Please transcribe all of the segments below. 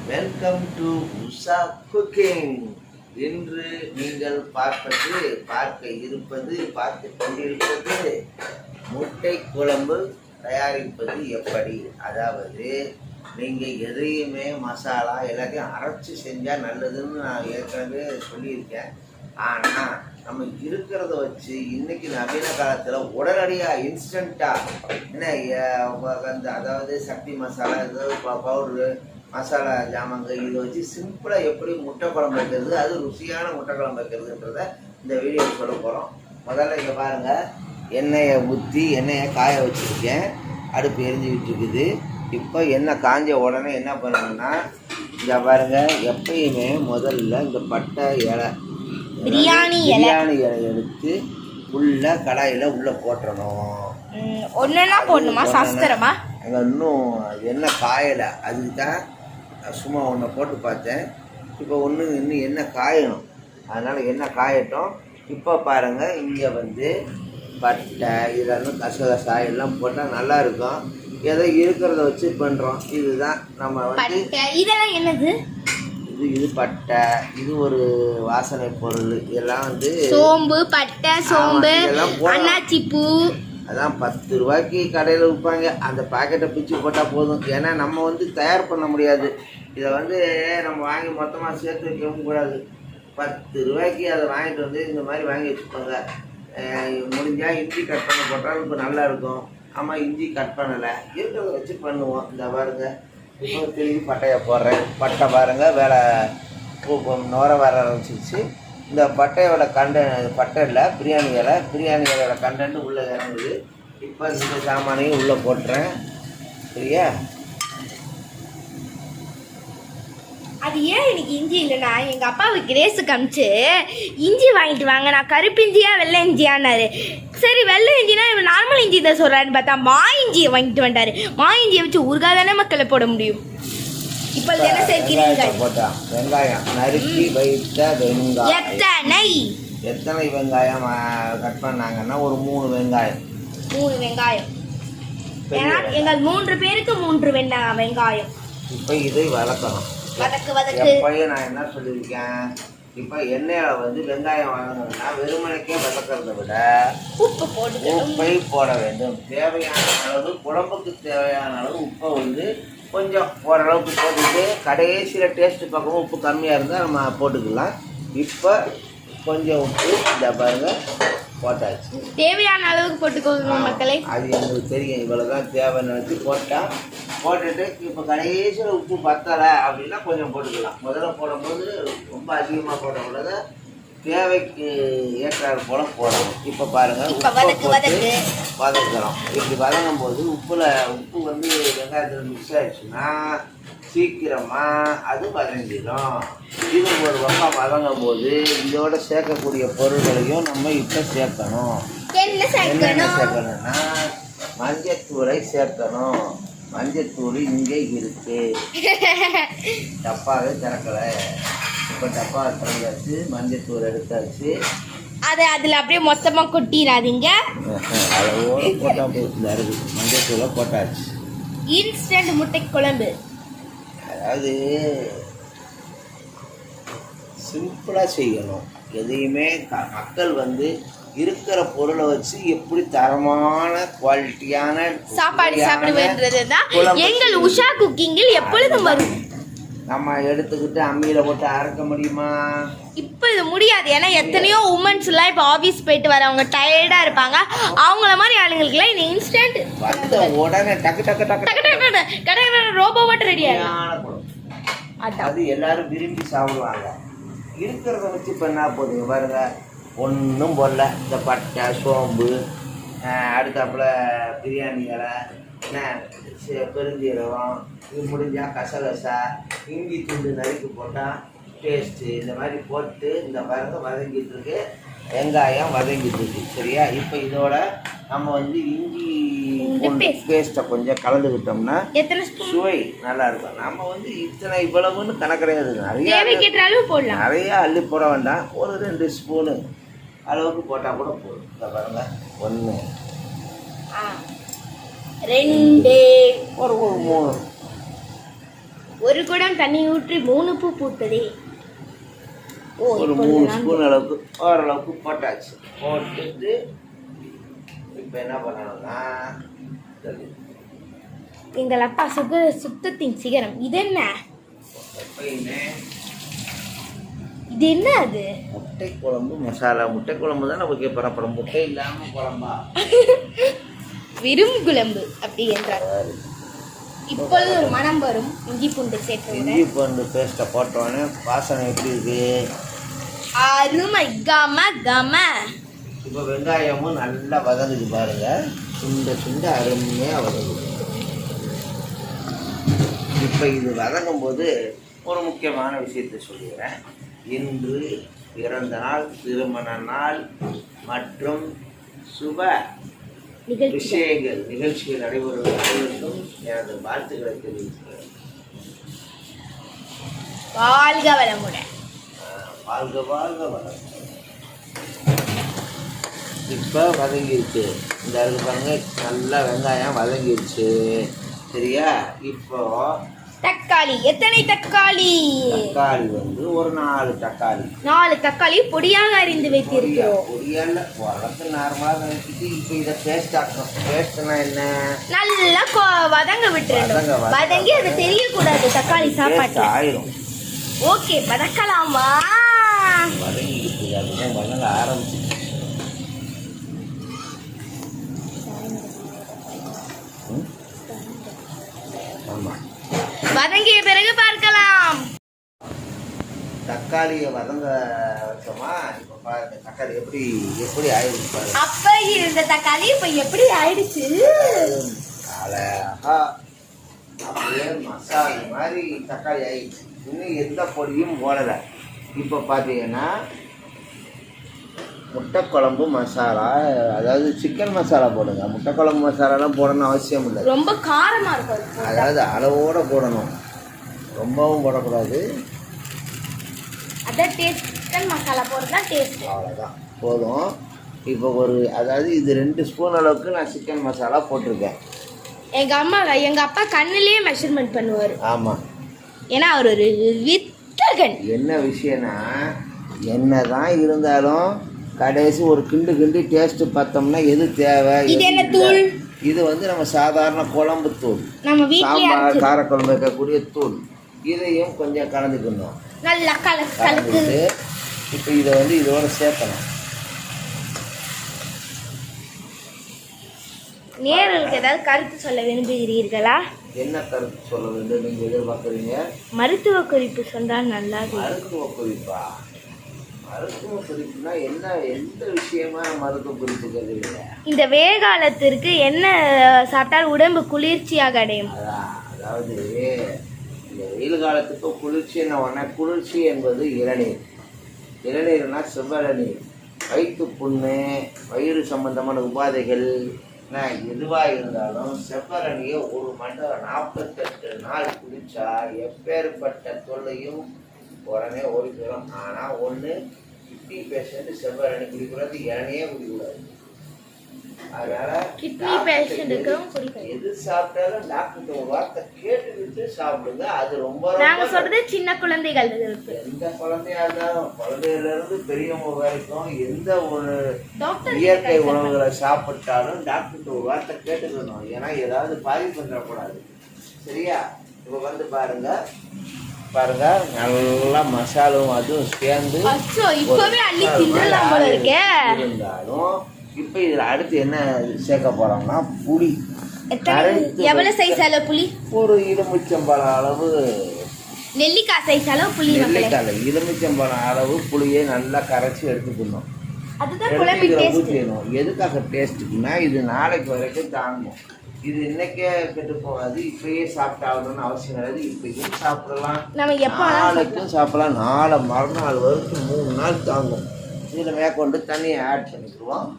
Welcome to Usha cooking. இன்று நீங்கள் பார்த்து கொண்டிருப்பது முட்டை குழம்பு தயாரிப்பது எப்படி. அதாவது நீங்கள் எதையுமே மசாலா எல்லாத்தையும் அரைச்சி செஞ்சால் நல்லதுன்னு நான் ஏற்கனவே சொல்லியிருக்கேன். ஆனால் நம்ம இருக்கிறத வச்சு இன்றைக்கி நவீன காலத்தில் உடனடியாக இன்ஸ்டண்ட்டாக என்ன அதாவது சக்தி மசாலா ஏதாவது பவுட்ரு மசாலா ஜாமாங்க இதை வச்சு சிம்பிளாக எப்படி முட்டை குழம்பு வைக்கிறது, அது ருசியான முட்டை குழம்பு வைக்கிறதுன்றத இந்த வீடியோ சொல்ல போகிறோம். முதல்ல இங்கே பாருங்கள், எண்ணெயை ஊற்றி எண்ணெயை காய வச்சுருக்கேன். அடுப்பு எரிஞ்சுக்கிட்டு இருக்குது. இப்போ எண்ணெய் காஞ்ச உடனே என்ன பண்ணணும்னா, இங்கே பாருங்கள், எப்பயுமே முதல்ல இந்த பட்டை இலை பிரியாணி இலை எடுத்து உள்ள கடாயில் உள்ளே போட்டுறணும். ஒன்றுனா போடணுமா சாஸ்திரமா? அங்கே இன்னும் எண்ணெய் காயலை, அதுக்கு தான் சும்மா ஒன்றை போட்டு பார்த்தேன். இப்போ இன்னும் எண்ணெய் காயணும், அதனால் எண்ணெய் காயட்டும். இப்போ பாருங்கள், இங்கே பட்டை இதெல்லாம் கசகசா எல்லாம் போட்டால் நல்லாயிருக்கும். ஏதோ இருக்கிறத வச்சு பண்ணுறோம். இதுதான் நம்ம இதெல்லாம் என்னது? இது பட்டை, இது ஒரு வாசனை பொருள். இதெல்லாம் சோம்பு, பட்டை, சோம்பு, அன்னாச்சி பூ. அதான் 10 ரூபாய்க்கு கடையில் விற்பாங்க. அந்த பாக்கெட்டை பிச்சு போட்டால் போதும். ஏன்னா நம்ம தயார் பண்ண முடியாது. இதை நம்ம வாங்கி மொத்தமாக சேர்த்து வைக்கவும் கூடாது. 10 ரூபாய்க்கு அதை வாங்கிட்டு இந்த மாதிரி வாங்கி வச்சுக்கோங்க. முடிஞ்சால் இஞ்சி கட் பண்ண போட்டால் இப்போ நல்லாயிருக்கும். ஆமாம், இஞ்சி கட் பண்ணலை, இருக்கிறத வச்சு பண்ணுவோம். இந்த பாருங்க, இப்போ திரும்பி பட்டையை போடுறேன். பட்டை பாருங்கள் வேலை நுர வர ஆரம்பிச்சிச்சு. இந்த பட்டையோட பட்டை இல்லை, பிரியாணி இலையோட கண்டென்ட் உள்ளே இறங்குது. இப்போ இந்த சாமானையும் உள்ளே போட்டுறேன். சரியா? அது ஏன் எனக்கு இஞ்சி இல்லைன்னா, எங்கள் அப்பாவுக்கு கிரேஸுக்கு அமிச்சு இஞ்சி வாங்கிட்டு வாங்க, நான் கருப்பு இஞ்சியா வெள்ளை இஞ்சியான்னாரு. சரி, வெள்ளை இஞ்சினா இவன் நார்மல் இஞ்சி தான் சொல்கிறாருன்னு பார்த்தா மா இஞ்சியை வாங்கிட்டு வந்தாரு. மா இஞ்சியை வச்சு ஊறுகாதானே மக்களை போட முடியும். இப்போ என்ன சேர்க்கிறீங்க? வெங்காயம் நறுக்கி வைத்த வெங்காயம். எத்தனை வெங்காயம் கட் பண்ணாங்கன்னா ஒரு 3 வெங்காயம். 3 வெங்காயம். ஏன்னா எங்கள் 3 பேருக்கு 3 வெங்காயம். இப்போ இதை வதக்கணும். எப்பயும் நான் என்ன சொல்லியிருக்கேன், இப்போ எண்ணெயில் வெங்காயம் வதங்கணும்னா வெறுமனைக்கே வதக்கிறத விட உப்பை போட வேண்டும். தேவையான அளவு, குழம்புக்கு தேவையான அளவு உப்பை கொஞ்சம் ஓரளவுக்கு போட்டுட்டு கடைசியில் டேஸ்ட்டு பார்க்கவும் உப்பு கம்மியாக இருந்தால் நம்ம போட்டுக்கலாம். இப்போ கொஞ்சம் உப்பு இந்த பாருங்க போட்டாச்சு. தேவையான அளவுக்கு போட்டுக்கோங்க மக்களை. அது எங்களுக்கு தெரியும், இவ்வளோ தான் தேவைன்னு வச்சு போட்டுட்டு இப்போ கடைசியில் உப்பு பத்தலை அப்படின்னா கொஞ்சம் போட்டுக்கலாம். முதல்ல போடும்போது ரொம்ப அதிகமாக போடக்கூடாது, தேவைக்கு ஏற்றாறு போல் போடணும். இப்போ பாருங்கள், உப்பு போட்டு வதக்குறோம். இப்படி வதங்கும் போது உப்பு வெங்காயத்தில் மிக்ஸ் ஆகிடுச்சுன்னா சீக்கிரமாக அது வதங்கிடும். இது ஒரு பக்கம் வதங்கும் போது இதோட சேர்க்கக்கூடிய பொருள்களையும் நம்ம இப்போ சேர்க்கணும். என்னென்ன சேர்க்கணும்னா, மஞ்சத்தூளை சேர்க்கணும். மஞ்சத்தூள் இங்கே இருக்கு, டப்பாவே திறக்கலை. இப்போ டப்பாவை திறந்தாச்சு, மஞ்சத்தூள் எடுத்தாச்சு. அதை அதில் அப்படியே மொத்தமாக கொட்டிடாதீங்க, அளவோடு போட்டால் போகுது. மஞ்சத்தூளை போட்டாச்சு. இன்ஸ்டன்ட் முட்டை குழம்பு. அதாவது சிம்பிளாக செய்யணும். எதையுமே மக்கள் இருக்கிற பொருளை வச்சு எப்படி தரமான குவாலிட்டியான சாப்பாடு சாப்பிடுவேன்றது தான் எங்கள் உஷா குக்கிங்கில் எப்பொழுதும் வரும். நம்ம எடுத்துக்கிட்டு அம்மியில் போட்டு அரைக்க முடியுமா? இப்போ இது முடியாது. ஏன்னா எத்தனையோ உமன்ஸ்லாம் இப்போ ஆஃபீஸ் போயிட்டு வரவங்க டயர்டாக இருப்பாங்க. அவங்கள மாதிரி ஆளுங்களுக்குலாம் இந்த இன்ஸ்டன்ட் வந்த உடனே டக்கு டக்கு டக்கு டக்கு டக்கு ரோபோவாட் ரெடி ஆகும். அது எல்லாரும் விரும்பி சாப்பிடுவாங்க. இருக்கிறத வச்சு பண்ணா போதுங்க. பாருங்க, ஒன்றும் போடல. இந்த பட்டை, சோம்பு, அடுத்தாப்புல பிரியாணி இலை, பெருஞ்சீரகம், இது முடிஞ்சால் கசகசா, இஞ்சி துண்டு நறுக்கி போட்டால் டேஸ்ட்டு. இந்த மாதிரி போட்டு இந்த பாருங்க வதங்கிட்டு இருக்கு, வெங்காயம் வதங்கிட்டு இருக்கு. சரியா? இப்போ இதோட நம்ம இஞ்சி பேஸ்ட்டை கொஞ்சம் கலந்துக்கிட்டோம்னா சுவை நல்லா இருக்கும். நம்ம இவ்வளவுன்னு கணக்கு கிடையாது. நிறையா அள்ளி போட வேண்டாம், ஒரு 2 ஸ்பூனு அளவுக்கு போட்டால் கூட போதும். இந்த பாருங்க, 1 2 ஒரு 3 ஒரு குடம் தண்ணி ஊற்றி 3 பூ பூத்ததே. ஓ, ஒரு இப்பொழுது 3 நான் ஸ்பூன் அளவுக்கு ஓரளவுக்கு போட்டாச்சு. போட்டுட்டு இப்போ என்ன பண்ணணும்னா எங்கள் அப்பா சுத்தத்தின் சிகரம். இது என்ன? எப்பயுமே இது என்ன அது? முட்டை குழம்பு மசாலா. முட்டை குழம்பு தான் நமக்கு அப்புறம் முட்டை இல்லாமல் குழம்பா விரும் குழம்பு அப்படி என்றார். இப்பொழுது ஒரு மனம் வரும். இஞ்சி பூண்டு சேர்த்து இஞ்சி பூண்டு பேஸ்ட்டை போட்டோன்னே வாசனை எப்படி இருக்கு? அருமை, கம கம. இப்போ வெங்காயமும் நல்லா வதங்குது பாருங்க. சுண்ட அருமையாக வதங்குது. இப்போ இது வதங்கும் போது ஒரு முக்கியமான விஷயத்தை சொல்லுகிறேன். இன்று பிறந்த நாள், திருமண நாள் மற்றும் சுப நிகழ்ச்சிகள் நடைபெறுவதற்கும் எனது வாழ்த்துக்களை தெரிவிக்கிறேன். வாழ்க வளமுடன். வாழ்க வாழ்க வளம். இப்போ வதங்கிருச்சு. இந்த இருக்கு பாருங்க, நல்லா வெங்காயம் வதங்கிருச்சு. சரியா? இப்போ தக்காளி. எத்தனை தக்காளி? தக்காளி ஒரு 4 தக்காளி. 4 தக்காளி பொடியாக அறிந்து வைத்திருக்கிறோம். பொடியால உரத்து நார்மலாக நினைச்சிட்டு இப்போ இதை பேஸ்ட் ஆக்கணும். பேஸ்ட்னா என்ன? நல்லா வதங்க விட்டுறணும். வதங்கி அது தெரியக்கூடாது தக்காளி சாப்பாட்டு ஆயிரும். ஓகே, வதக்கலாமா? வதங்கிட்டு அதுதான் வதங்க ஆரம்பிச்சு. ஆமாம், வதங்கிய பிறகு பார்க்கலாம். தக்காளியை வதங்க வச்சோமா. இப்போ பாருங்க தக்காளி எப்படி ஆயிடுச்சு பாருங்க. அப்ப இருந்த தக்காளி இப்ப எப்படி ஆயிடுச்சு? அழகா அப்படியே மசாலா மாதிரி தக்காளி ஆயிடுச்சு. இன்னும் எந்த பொடியும் போடலை. இப்போ பார்த்தீங்கன்னா முட்டை குழம்பு மசாலா, அதாவது சிக்கன் மசாலா போடுங்க. முட்டை குழம்பு மசாலாலாம் போடணும்னு அவசியம் இல்லை. ரொம்ப காரமா இருக்கும். அதாவது அளவோடு போடணும், ரொம்பவும் போடக்கூடாது. அதான் டேஸ்ட். சிக்கன் மசாலா போடுறதா டேஸ்ட். அவ்வளோதான், போதும். இப்போ அதாவது இது 2 ஸ்பூன் அளவுக்கு நான் சிக்கன் மசாலா போட்டிருக்கேன். எங்க அப்பா கண்ணிலேயே மெஷர்மெண்ட் பண்ணுவார். ஆமாம், ஏன்னா அவர் ஒரு வித்தகன். என்ன விஷயம்னா, என்னதான் இருந்தாலும் கடைசி ஒரு கிண்டு டேஸ்ட்டு பார்த்தோம்னா எது தேவை? இது என்ன தூள்? இது நம்ம சாதாரண குழம்பு தூள், நம்ம வீட்லயே சாம்பார் காரக்குழம்பு வைக்கக்கூடிய தூள். இதையும் கொஞ்சம் கலந்துக்கணும். நல்லா கலந்து இப்போ இதை இதோட சேர்க்கணும். நேயர்களுக்கு ஏதாவது கருத்து சொல்ல விரும்புகிறீர்களா? என்ன கருத்து சொல்ல வேண்டும் நீங்கள் எதிர்பார்க்குறீங்க? மருத்துவ குறிப்பு சொன்னால் நல்லா. மருத்துவ குறிப்பா? மருத்துவ குறிப்புனா என்ன? எந்த விஷயமா மருத்துவ குறிப்பு கேட்குறீங்க? இந்த வேகாலத்திற்கு என்ன சாப்பிட்டால் உடம்பு குளிர்ச்சியாக அடையும்? அதாவது இந்த வெயில் காலத்துக்கு குளிர்ச்சி என்ன? குளிர்ச்சி என்பது இளநீர். இளநீர்னா செவ்வழநீர். வயிற்று புண்ணு, வயிறு சம்பந்தமான உபாதைகள் எதுவாக இருந்தாலும் செவ்வரணியை 1 மண்டலம் 48 நாள் குடித்தா எப்பேற்பட்ட தொல்லையும் உடனே ஓடி போயிடும். ஆனால் ஒன்று, கிட்னி பேஷண்ட் செவ்வரணி குடிக்கூடாது, இளநியே குடிக்கூடாது. அதனால் கிட்னி பேஷண்ட்டுக்கும் எது சாப்பிட்டாலும் டாக்டர் ஒரு வார்த்தை கேட்டுக்கிட்டு சாப்பிடுங்க. அது ரொம்ப நாங்கள் சொல்றது சின்ன குழந்தைகள். எந்த குழந்தையா இருந்தாலும், குழந்தையிலிருந்து பெரியவங்க வரைக்கும் எந்த ஒரு இயற்கை உணவுகளை சாப்பிட்டாலும் டாக்டர் ஒரு வார்த்தை கேட்டுக்கணும். ஏன்னா ஏதாவது பாதிப்பு வந்துடக்கூடாது. சரியா? இப்போ பாருங்க நல்லா மசாலும் அதுவும் சேர்ந்து இருந்தாலும் இப்போ இதில் அடுத்து என்ன சேர்க்க போறோம்னா புளி. எவ்வளவு சைஸ் அளவு புளி? ஒரு எலுமிச்சம்பழம் அளவு. நெல்லிக்காய் சைஸ் அளவு புளி. எலுமிச்சம்பழம் அளவு புளியை நல்லா கரைச்சி எடுத்துக்கணும். எதுக்காக டேஸ்ட்டுக்குன்னா இது நாளைக்கு வரைக்கும் தாங்கும். இது இன்னைக்கே கெட்டு போகாது. இப்பயே சாப்பிட்டாகணும்னு அவசியம் கிடையாது. இப்பயும் சாப்பிடலாம், நாளைக்கும் சாப்பிடலாம். நாளை மறுநாள் வரைக்கும் 3 நாள் தாங்கும். இதில் மேற்கொண்டு தண்ணியை ஆட் பண்ணிக்குவோம்.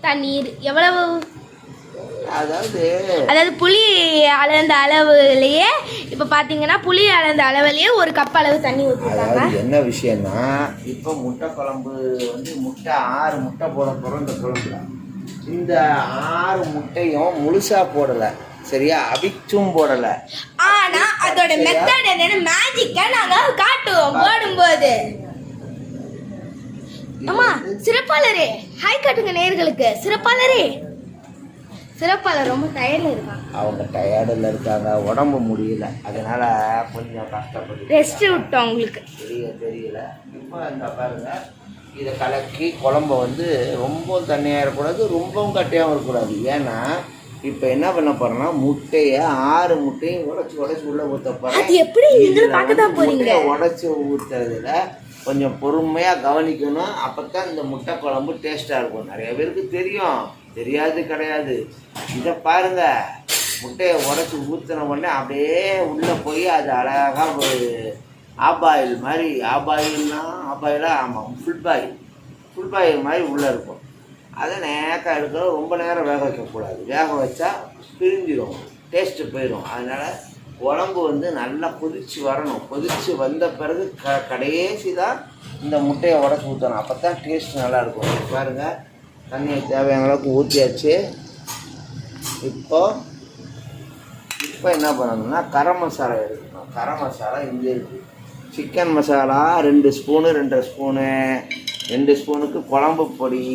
தண்ணீர் எவ்வளவு? அதாவது புளி அளந்த அளவுலயே இப்போ பார்த்தீங்கன்னா புளி அளந்த அளவுலயே 1 கப் அளவு தண்ணி ஊற்றிருக்காங்க. என்ன விஷயம்னா, இப்போ முட்டை குழம்பு முட்டை 6 முட்டை போட போகிறோம் இந்த குழம்புல. இந்த 6 முட்டையும் முழுசாக போடலை, சரியா? அவிச்சும் போடலை. ஆனா அதோட மெத்தட் என்னன்னு மேஜிக்கா நாங்க காட்டுவோம் போடும்போது. அம்மா சிறப்பாளரே ஹாய் காட்டுங்க நேயர்களுக்கு. சிறப்பாளர் ரொம்ப டயர்ட்ல இருக்காங்க. அவங்க டயர்டில் இருக்காங்க, உடம்பு முடியல, அதனால கொஞ்சம் கஷ்டப்பட்டு ரெஸ்ட் விட்டோம் உங்களுக்கு. தெரியல. இப்போ இந்த பாருங்க, இதை கலக்கி குழம்ப வந்து ரொம்ப தண்ணியாக இருக்கக்கூடாது, ரொம்பவும் கட்டியாகவும் இருக்கக்கூடாது. ஏன்னா இப்போ என்ன பண்ண போறோம்னா முட்டையை 6 முட்டையும் உடைச்சு உள்ள ஊற்ற போறேன். அது எப்படி நீங்களும் பார்க்க தான் போறீங்க. உடைச்சு ஊற்றுறதுல கொஞ்சம் பொறுமையாக கவனிக்கணும். அப்போ தான் இந்த முட்டை குழம்பு டேஸ்ட்டாக இருக்கும். நிறைய பேருக்கு தெரியும், தெரியாது கிடையாது. இதை பாருங்க, முட்டையை உடைச்சி ஊற்றின உடனே அப்படியே உள்ளே போய் அது அழகாக ஒரு ஆபாயில் மாதிரி, ஆபாயிலாக ஆமாம், ஃபுல் பாயில் மாதிரி உள்ளே இருக்கும். அதை நேக்காக எடுக்கணும். ரொம்ப நேரம் வேக வைக்கக்கூடாது. வேக வச்சா பிரிஞ்சிடும், டேஸ்ட்டு போயிடும். அதனால் குழம்பு வந்து நல்லா கொதித்து வரணும். கொதித்து வந்த பிறகு கடைசி தான் இந்த முட்டையை உடச்சி ஊற்றணும். அப்போ தான் டேஸ்ட் நல்லாயிருக்கும். பாருங்கள், தண்ணியை தேவையான அளவுக்கு ஊற்றியாச்சு. இப்போ என்ன பண்ணணும்னா கரம் மசாலா எடுக்கணும். கரம் மசாலா இங்கே இருக்குது. சிக்கன் மசாலா 2 ஸ்பூனு, 2.5 ஸ்பூனு, 2 ஸ்பூனுக்கு குழம்பு பொடி,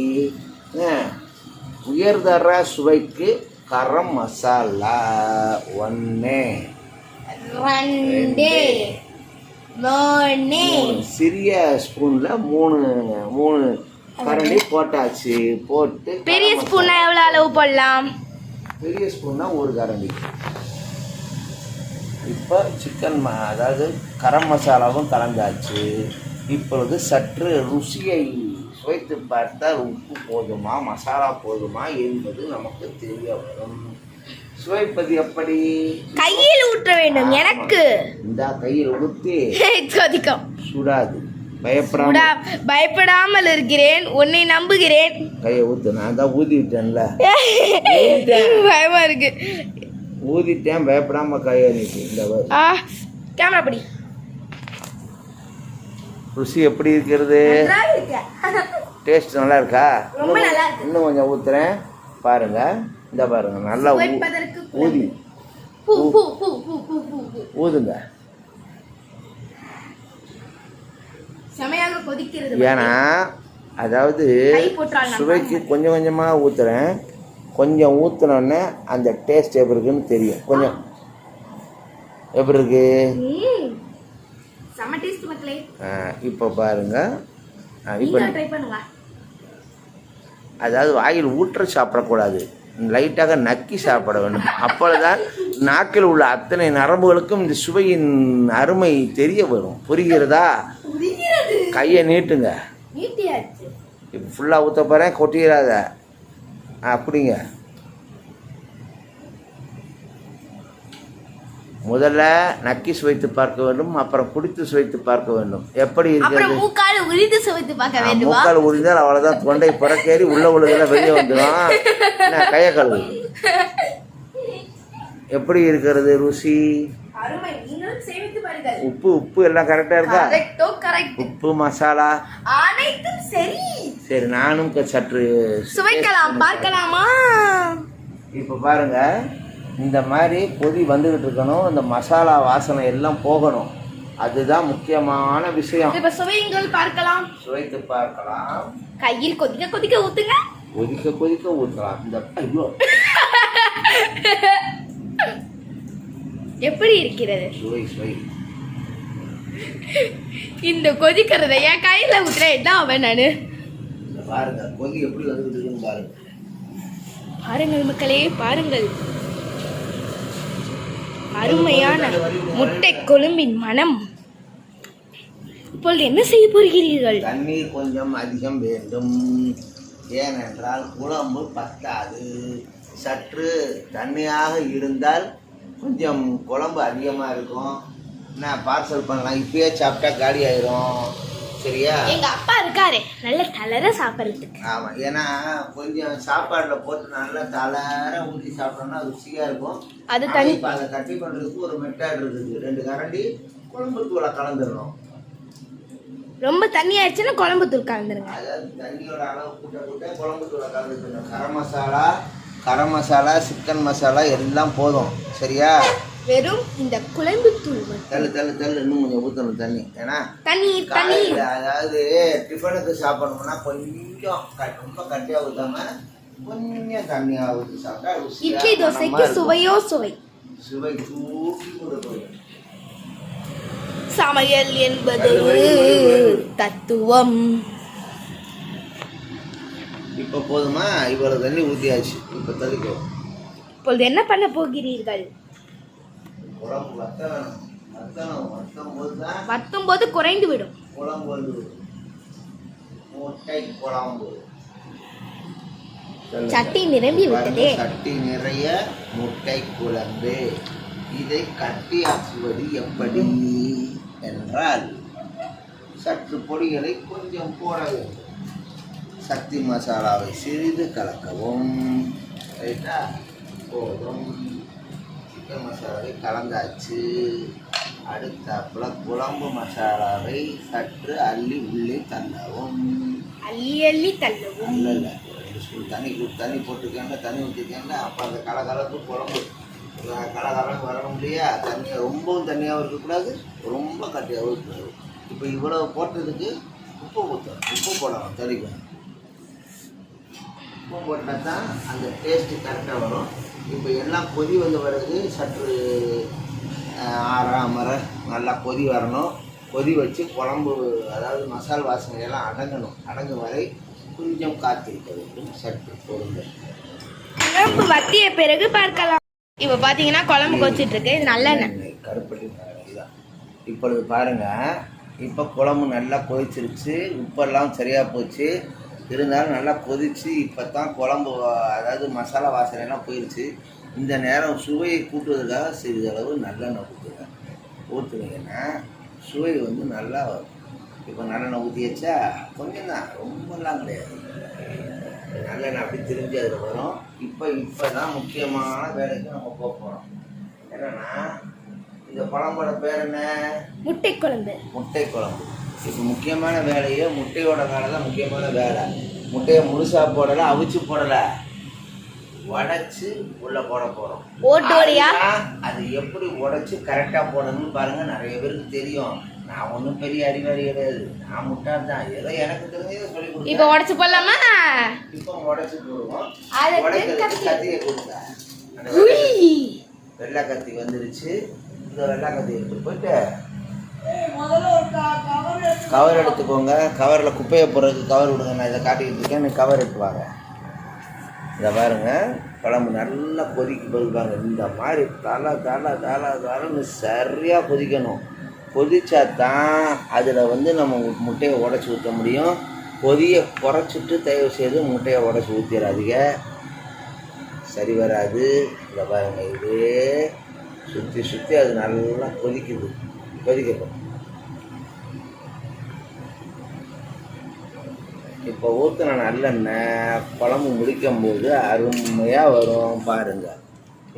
உயர்தர சுவைக்கு கரம் மசாலா 1, 2, 3, சிறிய ஸ்பூனில் 3 கரண்டி போட்டாச்சு. போட்டு பெரிய ஸ்பூன்னா எவ்வளோ அளவு போடலாம்? பெரிய ஸ்பூன்னா 1 கரண்டி. இப்போ சிக்கன் அதாவது கரம் மசாலாவும் கலந்தாச்சு. இப்பொழுது சற்று ருசியை சுவைத்து பார்த்தால் உப்பு போதுமா மசாலா போதுமா என்பது நமக்கு தெரிய வரும். சுவைப்பது எப்படி? கையில் ஊற்ற வேண்டும். எனக்கு இந்த கையில் ஊற்றி கொதிக்கும். சுடாது. பயப்படாமல் இருக்கிறேன், உன்னை நம்புகிறேன். கையை ஊத்து. நான் தான் ஊதிட்டேன்ல, பயமா இருக்கு. ஊதிட்டேன், பயப்படாம கையை நீட்டு. இந்த கேமரா படி. ருசி எப்படி இருக்கிறது? டேஸ்ட் நல்லா இருக்கா? இன்னும் கொஞ்சம் ஊத்துறேன் பாருங்க. இந்த பாருங்க, நல்லா ஊதுங்க. ஏன்னா அதாவது சுவைக்கு கொஞ்சம் கொஞ்சமாக ஊற்றுறேன். கொஞ்சம் ஊற்றினோடனே அந்த டேஸ்ட் எப்படி இருக்குன்னு தெரியும். கொஞ்சம் எப்படி இருக்கு? இப்போ பாருங்க. இப்போ அதாவது வாயில் ஊற்ற சாப்பிடக்கூடாது, லைட்டாக நக்கி சாப்பிட வேண்டும். அப்பொழுதுதான் நாக்கில் உள்ள அத்தனை நரம்புகளுக்கும் இந்த சுவையின் அருமை தெரிய வரும். புரிகிறதா? கையை நீட்டுங்க. இப்போ ஃபுல்லாக ஊற்ற போகிறேன், கொட்டிடாத. அப்படிங்க. முதல்ல நக்கி சுவைத்து பார்க்க வேண்டும், அப்புறம் குடித்து சுவைத்து பார்க்க வேண்டும். எப்படி இருக்கிறது? மூக்கால் உரிந்தால் அவ்வளோதான், தொண்டை புறக்கேறி உள்ள உள்ளதெல்லாம் வெளியே வந்துடும். கையை கழுவு. எப்படி இருக்கிறது ருசி? உப்பு எல்லாம் கரெக்டா இருக்கா? உப்பு மசாலா அனைத்தும் சரி. சரி, நானும் சற்று சுவைக்கலாம், பார்க்கலாமா? இப்ப பாருங்க, இந்த மாதிரி கொதி வந்துகிட்டு இருக்கணும். இந்த மசாலா வாசனை எல்லாம் போகணும். அதுதான் முக்கியமான விஷயம். இப்ப சுவைங்கள் பார்க்கலாம், சுவைத்து பார்க்கலாம். கையில் கொதிக்க கொதிக்க ஊத்துங்க. கொதிக்க ஊத்தலாம். இந்த ஐயோ எப்படி இருக்கிறது? சுவை. இந்த கொதிக்கிறத என் கையில ஊத்துற என்ன அவன் நானு. பாருங்க கொதி எப்படி வந்துட்டு இருக்குன்னு பாருங்க. பாருங்கள் மக்களே, பாருங்கள். அருமையான முட்டை கொழும்பின் மனம். இப்பொழுது என்ன செய்ய போகிறீர்கள்? தண்ணீர் கொஞ்சம் அதிகம் வேண்டும். ஏனென்றால் குழம்பு பத்தாது. சற்று தண்ணியாக இருந்தால் கொஞ்சம் குழம்பு அதிகமாக இருக்கும். நான் பார்சல் பண்ணலாம், இப்பயே சாப்பிட்டா காலி ஆயிரும். சரியா? எங்க அப்பா இருக்காரு, நல்ல தளர சாப்பிட்றதுக்கு. ஆமா, ஏன்னா கொஞ்சம் சாப்பாடுல போட்டு நல்லா தளர ஊற்றி சாப்பிட்டோம்னா ருசியா இருக்கும். அது தனி. இப்போ அதை கட்டி பண்றதுக்கு ஒரு மெத்தட் இருக்குது. 2 கரண்டி குழம்பு தூளை கலந்துடணும். ரொம்ப தண்ணி ஆயிடுச்சுன்னா குழம்பு தூள் கலந்துருங்க. அதாவது தண்ணியோட அளவு கூட்ட குழம்பு தூளை கலந்துக்கணும். கரம் மசாலா, கரம் மசாலா சிக்கன் மசாலா எல்லாம் போதும். சரியா? வெறும் இந்த குழம்பு தூள் மட்டும். தள்ளு தள்ளு தள்ளு, இன்னும் கொஞ்சம் ஊற்றணும் தண்ணி. ஏன்னா தண்ணி அதாவது டிஃபனுக்கு சாப்பிடணும்னா கொஞ்சம் ரொம்ப கட்டியாக ஊற்றாம கொஞ்சம் தண்ணியாக ஊற்றி சாப்பிட்டா இட்லி தோசைக்கு சுவையோ சுவை. சுவை தூக்கி கொடுக்கும். சமையல் என்பது தத்துவம். இப்போ போதுமா? இவ்வளவு தண்ணி ஊற்றியாச்சு. இப்போ தள்ளிக்கோ. இப்பொழுது என்ன பண்ண போகிறீர்கள்? குழம்பு வத்தணும். வத்தும் போது குறைந்து விடும். குழம்பு முட்டை குழம்பு. சட்டி நிரம்பி விட்டதே. சட்டி நிறைய முட்டை குழம்பு. இதை கட்டி ஆக்குவது எப்படி என்றால் சற்று பொடிகளை கொஞ்சம் போட வேண்டும். சக்தி மசாலாவை சிறிது கலக்கவும். ரைட்டா? போதும். சிக்கன் மசாலாவை கலந்தாச்சு. அடுத்தாப்புல குழம்பு மசாலாவை சற்று அள்ளி உள்ளே தள்ளவும். அள்ளி தள்ளவும். இல்லை 2 ஸ்பூன் தண்ணி போட்டுக்கேங்க. தண்ணி ஊற்றிக்கேங்க. அப்போ அந்த கலகலப்பு குழம்பு கலகலன்னு வரணும் இல்லையா? தண்ணியாக ரொம்பவும் தண்ணியாகவும் இருக்கக்கூடாது, ரொம்ப கட்டியாகவும் இருக்கக்கூடாது. இப்போ இவ்வளவு போட்டதுக்கு உப்பு ஊற்றணும். உப்பு போடணும். தெளிக்கணும். உப்பு போட்டால் தான் அந்த டேஸ்ட்டு கரெக்டாக வரும். இப்போ எல்லாம் கொதி வந்து வருது. சற்று ஆறாமற நல்லா கொதி வரணும். கொதி வச்சு குழம்பு அதாவது மசால் வாசனையெல்லாம் அடங்கும் வரை கொஞ்சம் காத்திருக்க வேண்டும். சற்று பொருள் குழம்பு வத்திய பிறகு பார்க்கலாம். இப்போ பார்த்தீங்கன்னா குழம்பு கொதிச்சுட்டு இருக்கு. இது நல்லெண்ணெய் கருப்பட்டி தான். இப்பொழுது பாருங்கள். இப்போ குழம்பு நல்லா கொதிச்சிருச்சு. உப்பெல்லாம் சரியாக போச்சு. இருந்தாலும் நல்லா கொதிச்சு இப்போ தான் குழம்பு அதாவது மசாலா வாசனைலாம் போயிடுச்சு. இந்த நேரம் சுவையை கூட்டுவதற்காக சிறிதளவு நல்லெண்ணெய் ஊற்றுனீங்கன்னா சுவை வந்து நல்லா வரும். இப்போ நல்லெண்ணெய் ஊற்றியாச்சா? கொஞ்சம் தான், ரொம்பலாம் கிடையாது. நல்லெண்ணெய் அப்படி திரும்பி அதில் வரும். இப்போ தான் முக்கியமான வேலைக்கு நம்ம போக போகிறோம். என்னென்னா இந்த குழம்போட பேர் என்ன? முட்டை குழம்பு. முட்டை குழம்பு. இப்போ முக்கியமான வேலையே முட்டையோட வேலை தான். முக்கியமான வேலை முட்டையை முழுசாக போடலை, அவிச்சு போடலை, உடைச்சி உள்ளே போட போகிறோம். அது எப்படி உடைச்சி கரெக்டாக போடணும்னு பாருங்கள். நிறைய பேருக்கு தெரியும். நான் ஒன்றும் பெரிய அறிவாளி கிடையாது. நான் முட்டாள் தான். ஏதோ எனக்கு தெரிஞ்சதை சொல்லி கொடுத்தேன். இப்போ உடைச்சு போடலாமா? இப்போ உடைச்சி போடுவோம். கத்தியை கொடுத்தா வெள்ளை கத்தி வந்துருச்சு. இந்த வெள்ளை கத்தி எடுத்து போயிட்டு கவர் எடுத்துக்கோங்க. கவரில் குப்பையை போடுறதுக்கு கவர் விடுங்க. நான் இதை காட்டிக்கிட்டு இருக்கேன். நீ கவர் எடுத்துவாங்க. இதை பாருங்க. குழம்பு நல்லா கொதிக்க போதுப்பாங்க. இந்த மாதிரி தலை சரியாக கொதிக்கணும். கொதிச்சா தான் அதில் வந்து நம்ம முட்டையை உடச்சி ஊற்ற முடியும். கொதியை குறைச்சிட்டு தயவு செய்து முட்டையை உடச்சி ஊற்றிடாதீங்க, சரி வராது. இதை பாருங்க. இதே சுற்றி அது நல்லா கொதிக்கட்டும். இப்போ ஊற்றின நல்லெண்ணெய் குழம்பு முடிக்கும்போது அருமையாக வரும் பாருங்கள்.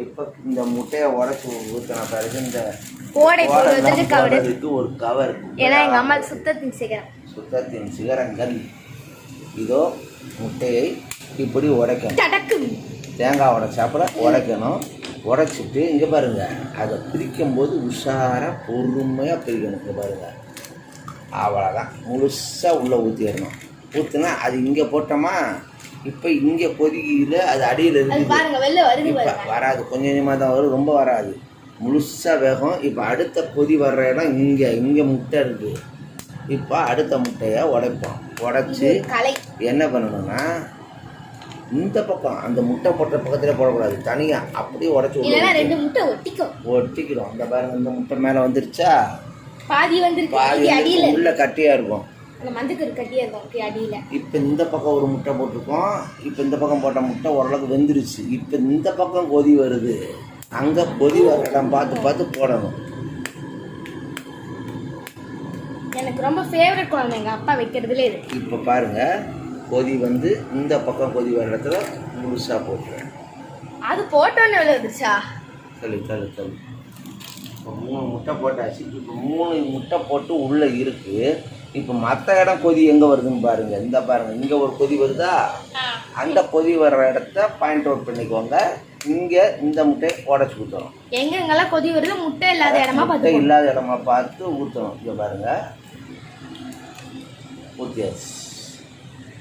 இப்போ இந்த முட்டையை உடச்சி ஊற்றின பிறகு இந்த போடுறதுக்கு ஒரு கவர். ஏன்னா எங்கள் அம்மா சுத்தத்தின் சிகரங்கள். இதோ முட்டையை இப்படி உடைக்கணும். தேங்காய் உடைச்சாப்புல உடைக்கணும். உடைச்சிட்டு இங்கே பாருங்கள். அதை பிரிக்கும்போது உஷாராக பொறுமையாக பிரிக்கணும். இங்கே பாருங்கள். அவ்வளோதான். முழுசாக உள்ளே ஊற்றிடணும். ஊற்றுனா அது இங்கே போட்டோமா, இப்போ இங்கே கொதிக்கல, அது அடியில் இருக்குது. இப்போ வராது, கொஞ்சம் கொஞ்சமாக தான் வரும், ரொம்ப வராது. முழுசாக வேகம். இப்போ அடுத்த கொதி வர்ற இடம் இங்கே முட்டை இருக்குது. இப்போ அடுத்த முட்டையை உடைப்போம். உடைச்சி என்ன பண்ணணும்னா இந்த பக்கம் அந்த முட்டை போட்ட பக்கத்தில் போடக்கூடாது, தனியாக அப்படியே உடச்சி ஒட்டிக்கிறோம். அந்த பாருங்க, இந்த முட்டை மேலே வந்துருச்சா? பாதி உள்ள கட்டியாக இருக்கும். இப்போ இந்த பக்கம் ஒரு முட்டை போட்டிருக்கோம். இப்போ இந்த பக்கம் போட்ட முட்டை ஓரளவுக்கு வெந்துருச்சு. இப்போ இந்த பக்கம் கொதி வருது. அங்கே கொதி வர இடம் பார்த்து போடணும். எனக்கு ரொம்ப ஃபேவரட் குழம்பு எங்கள் அப்பா வைக்கிறதுல இது. இப்போ பாருங்க, கொதி வந்து இந்த பக்கம் கொதி வர இடத்துல முழுசாக போட்டுருவேன். அது போட்டோன்னு எவ்வளோ வந்துருச்சா? தள்ளு. இப்போ 3 முட்டை போட்டாச்சு. இப்போ 3 முட்டை போட்டு உள்ளே இருக்குது. இப்போ மற்ற இடம் கொதி எங்கே வருதுன்னு பாருங்க. இந்த பாருங்க, இங்கே ஒரு கொதி வருதா, அந்த கொதி வர்ற இடத்த பாயிண்ட் அவுட் பண்ணிக்கோங்க. இங்கே இந்த முட்டையை உடச்சி ஊற்றணும். எங்கெங்கெல்லாம் கொதி வருது முட்டை இல்லாத இடமா முட்டை பார்த்து இல்லாத இடமா பார்த்து ஊற்றணும். இங்கே பாருங்க, ஊற்றியாச்சு.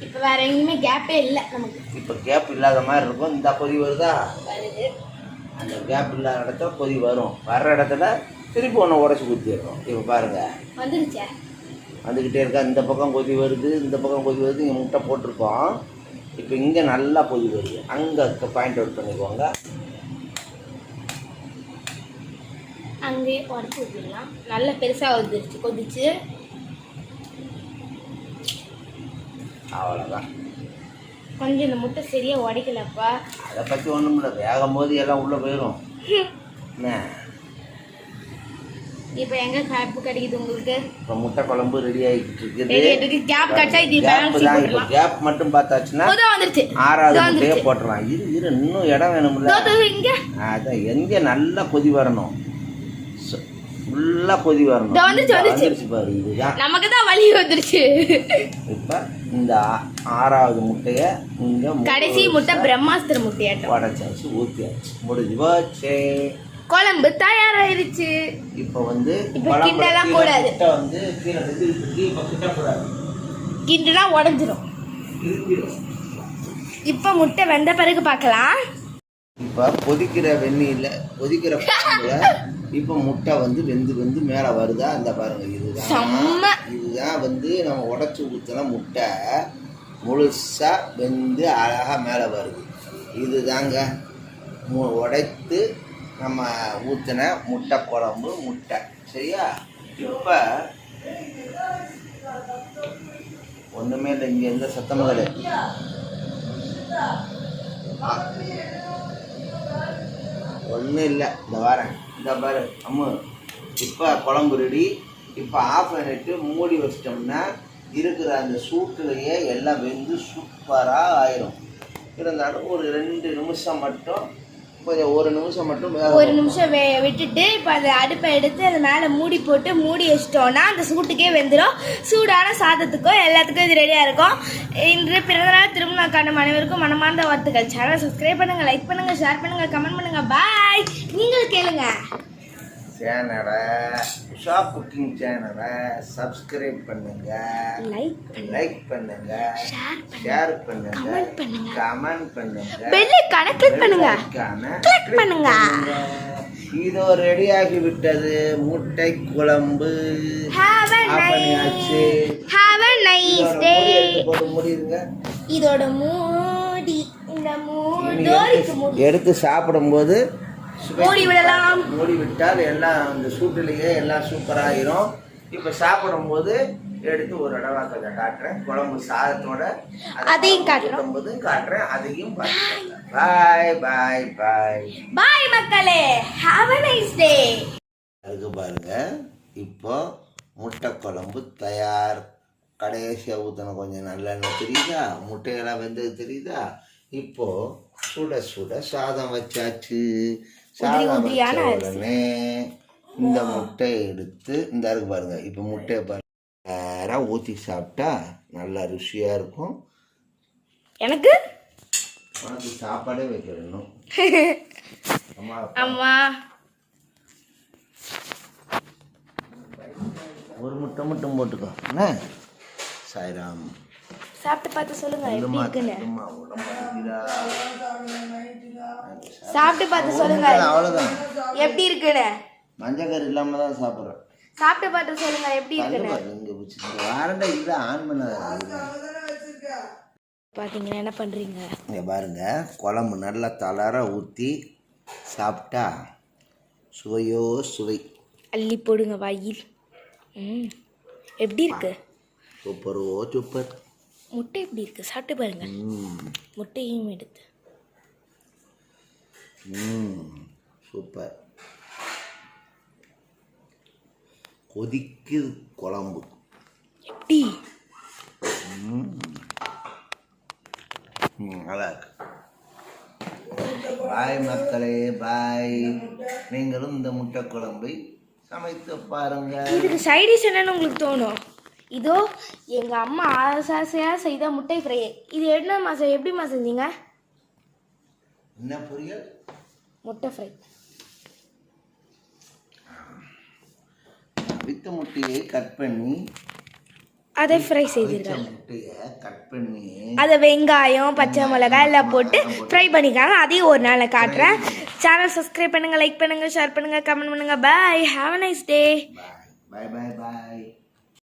இப்போ வேற எங்கேயுமே கேப்பே இல்லை நமக்கு. இப்போ கேப் இல்லாத மாதிரி இருக்கும். இந்த கொதி வருதா, வருது. அந்த கேப் இல்லாத இடத்துல கொதி வரும். வர்ற இடத்துல திருப்பி ஒன்று உடச்சி ஊற்றிடுறோம். இப்போ பாருங்க வந்துருச்சே, வந்துக்கிட்டே இருக்கா. இந்த பக்கம் கொதி வருது, இந்த பக்கம் கொதி வருது. இங்கே முட்டை போட்டிருக்கோம். இப்போ இங்கே நல்லா கொதி வருது. அங்கே பாயிண்ட் அவுட் பண்ணிக்குவாங்க. அங்கேயே உடச்சி ஊற்றிடலாம். நல்ல பெருசாக வந்துருச்சு கொதிச்சு. அவ்வளோதான். கொஞ்சம் இந்த முட்டை சரியாக உடைக்கலப்பா. அதை பற்றி ஒன்றும் இல்லை, வேகும் போது எல்லாம் உள்ளே போயிடும். என்ன இப்போ எங்கே கேப்பு கிடைக்குது உங்களுக்கு? இப்போ முட்டை குழம்பு ரெடி ஆகிட்டு இருக்குது. கேப் கட்டா இது கேப் தான். இப்போ கேப் மட்டும் பார்த்தாச்சுன்னா வந்துருச்சு. 6வது முட்டையே போட்டுடலாம். இரு இன்னும் இடம் வேணும்ல. இங்க அதான் எங்கே நல்லா கொதி வரணும், ஃபுல்லாக கொதி வரணும். வந்துருச்சு பாரு, இதுதான் நமக்கு தான் வலி வந்துருச்சு. இப்போ இந்த 6வது முட்டையை இங்கே கடைசி முட்டை பிரம்மாஸ்திர முட்டையாட்டம் உடச்சாச்சு, ஊற்றியாச்சு, முடிஞ்சு போச்சு. குழம்பு தயாராயிருச்சு. இப்போ வந்து கிண்டலாம் கூடாது. முட்டை வந்து கீழே வெந்துருக்கு. இப்போ கிட்டக்கூடாது, கிண்டுனா உடஞ்சிரும். இப்போ முட்டை வெந்த பிறகு பார்க்கலாம். இப்போ கொதிக்கிற வெந்நீரில் கொதிக்கிற பாம்புல இப்போ முட்டை வந்து வெந்து மேலே வருதா, அந்த பாருங்க. இதுதான் வந்து நம்ம உடச்சி ஊற்றின முட்டை முழுசாக வெந்து அழகாக மேலே வருது. இதுதாங்க உடைத்து நம்ம ஊற்றின முட்டை குழம்பு முட்டை. சரியா? இப்போ ஒன்றுமே இல்லை, இங்கே எந்த சத்தமும் கிடையாது. ஒன்றும் இல்லை, இந்த வாரேன், இந்த பாரு அம்மு. இப்போ குழம்பு ரெடி. இப்போ ஆஃப் பண்ணிட்டு மூடி வச்சிட்டோம்னா இருக்கிற அந்த சூட்டுலையே எல்லாம் வெந்து சூப்பராக ஆயிரும். இருந்தாலும் ஒரு 2 நிமிஷம் மட்டும், கொஞ்சம் 1 நிமிஷம் மட்டும், 1 நிமிஷம் விட்டுட்டு இப்போ அந்த அடுப்பை எடுத்து அது மேலே மூடி போட்டு மூடி வச்சிட்டோன்னா அந்த சூட்டுக்கே வெந்துடும். சூடான சாதத்துக்கும் எல்லாத்துக்கும் இது ரெடியாக இருக்கும். இன்று பிறந்தநாள் திருமண காணும் அனைவருக்கும் மனமார்ந்த வாழ்த்துக்கள். சேனலை சப்ஸ்கிரைப் பண்ணுங்கள், லைக் பண்ணுங்கள், ஷேர் பண்ணுங்கள், கமெண்ட் பண்ணுங்கள். பாய். நீங்கள் கேளுங்க. சேனலை உஷா குக்கிங் சேனலை சப்ஸ்கிரைப் பண்ணுங்க, லைக் பண்ணுங்க, ஷேர் பண்ணுங்க, கமெண்ட் பண்ணுங்க, பெல் ஐகானை கிளிக் பண்ணுங்க, கிளிக் பண்ணுங்க. இதோ ரெடி ஆகி விட்டது முட்டை குழம்பு. Have a nice day. முடியுங்க. இதோட மூடி இந்த மூடி எடுத்து சாப்பிடும்போது மூடி விடலாம். மூடி விட்டால் எல்லாம் அந்த சூட்டிலேயே எல்லாம் சூப்பராகிரும். இப்போ சாப்பிடும்போது எடுத்து ஒரு தடவை கொஞ்சம் காட்டுறேன். குழம்பு சாதத்தோட அதையும் காட்டுறோம், காட்டுறேன். அதையும் பாருங்க. பாய் பாய் பாய் பாய் மக்களே. Have a nice day. அதுக்கு பாருங்க, இப்போ முட்டை குழம்பு தயார். கடைசியாக ஊற்றின கொஞ்சம் நல்லெண்ணெய் தெரியுதா, முட்டையெல்லாம் வெந்தது தெரியுதா. இப்போ சுட சுட சாதம் வச்சாச்சு. சாதம் வச்ச உடனே இந்த முட்டையை எடுத்து இந்த இருக்கு பாருங்க. இப்போ முட்டையை பாருங்க, நேராக ஊற்றி சாப்பிட்டா நல்லா ருசியாக இருக்கும். எனக்கு உனக்கு சாப்பாடே வைக்கணும். அம்மா ஒரு முட்டை மட்டும் போட்டுக்கோ. என்ன சாய்ராம், சாப்பிட்டு பார்த்து சொல்லுங்க எப்படி இருக்குன்னு. சாப்பிட்டு பார்த்து சொல்லுங்க அவ்வளோதான் எப்படி இருக்குன்னு. மஞ்சக்கறி இல்லாம தான் சாப்பிட்றேன். சாப்பிட்டு பார்த்து சொல்லுங்க எப்படி இருக்குன்னு. வாரண்டா இல்லை ஆன் பண்ண பார்த்தீங்கன்னா என்ன பண்ணுறீங்க இங்கே பாருங்க. குழம்பு நல்லா தளர ஊற்றி சாப்பிட்டா சுவையோ சுவை. அள்ளி போடுங்க வாயில். எப்படி இருக்கு? சூப்பரோ சூப்பர். முட்டை எப்படி இருக்கு? சாப்பிட்டு பாருங்க. முட்டையும் எடுத்து சூப்பர். கொதிக்குது குழம்பு. எப்படி? நல்லா இருக்கு. பாய் மக்களே, பாய். நீங்களும் இந்த முட்டை குழம்பை சமைத்து பாருங்க. இதுக்கு சைடிஷ் என்னன்னு உங்களுக்கு தோணும்? இதோ எங்கள் அம்மா ஆசையாக செய்த முட்டை ஃப்ரை. இது என்னம்மா எப்படிம்மா செஞ்சீங்க? என்ன பொரியல்? முட்டை ஃப்ரை. வித்த முட்டையை கட் பண்ணி அதை ஃப்ரை செய்தீர்கள். முட்டையை கட் பண்ணி அதை வெங்காயம் பச்சை மிளகாய் எல்லாம் போட்டு ஃப்ரை பண்ணிக்காங்க. அதையும் ஒரு நாள் காட்டுறேன். சேனல் சப்ஸ்கிரைப் பண்ணுங்கள், லைக் பண்ணுங்கள், ஷேர் பண்ணுங்கள், கமெண்ட் பண்ணுங்கள். Bye, have a nice day. Bye bye bye bye.